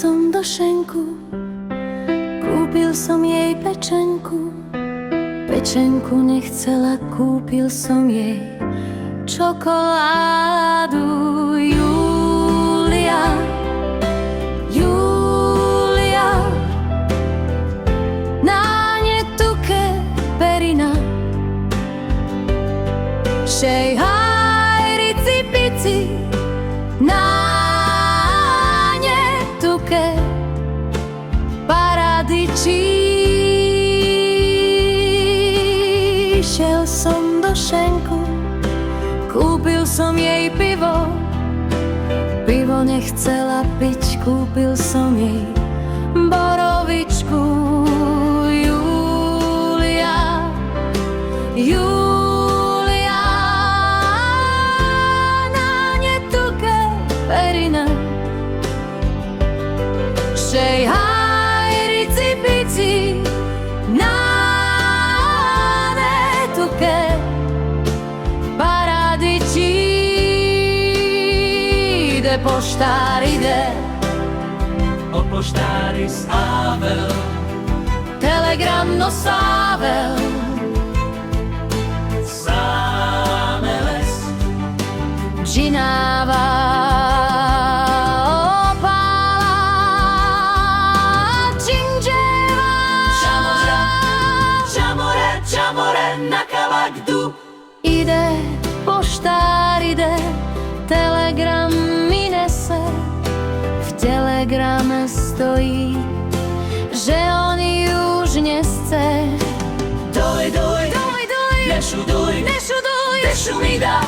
som do šenku, kúpil som jej pečenku. Pečenku nechcela, kúpil som jej čokoládu. Júlia, Júlia, na ne tuke perina. Šej haj, rici pici, na ne tuke paradičí. Šiel som do šenku, kúpil som jej pivo. Pivo nechcela piť, kúpil som jej borovičku. Júlia, Júlia, na ne tuke perina. Šej haj, rici pici, na ne tuke paradičí. Ide poštár, ide o poštáris Avel, telegram nosável. Sámeles, Džinává opála, džinževa. Čamora, čamore, čamore, na kavakdu. Ide poštár, ide, telegram mi nese. V telegrame stojí, že on ju už nechce. Doj, doj, Doj, doj, nešuduj, nešuduj, nešu mi dá.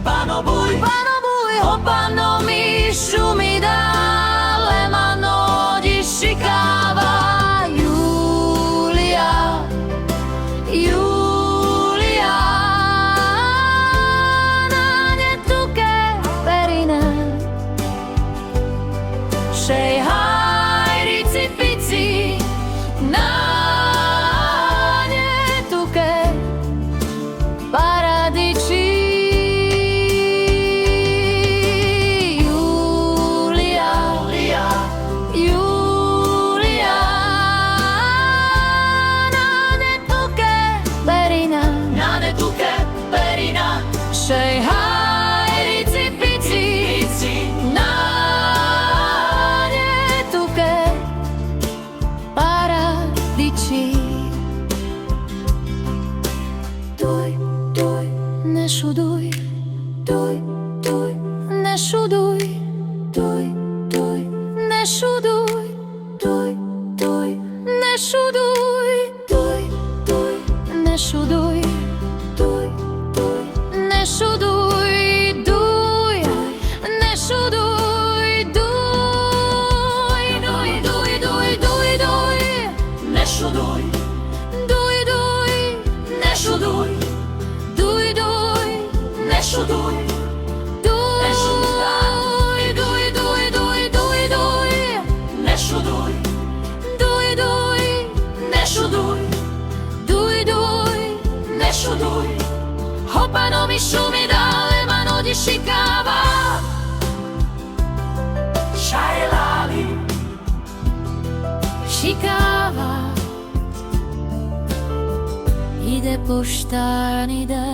Panobuj, panobuj, hopano mi šumi dá. Lemano di šikáva. Júlia, Júlia, na ne tuke perina. Šej haj, rici pici, na ne tuke paradičí. Júlia, Júlia, na ne tuke perina. na ne tuke perina. Šej haj, rici pici, Pici, na ne tuke paradičí. Duj, duj, nešuduj, duj, duj, nešuduj, duj, duj, nešuduj, duj, duj, nešuduj, duj, duj, nešuduj, duj, duj, nešuduj, duj, nešuduj, duj, duj, duj, duj, duj, duj, nešuduj, duj, duj, nešuduj, duj, duj, nešuduj. duj, duj, duj, duj, duj, Nešuduj, duj, duj, nešuduj, duj, duj. nešuduj. Hopano mi šumi dále, mano di šikáva. Šajlali, Šikáva. Ide poštár, ide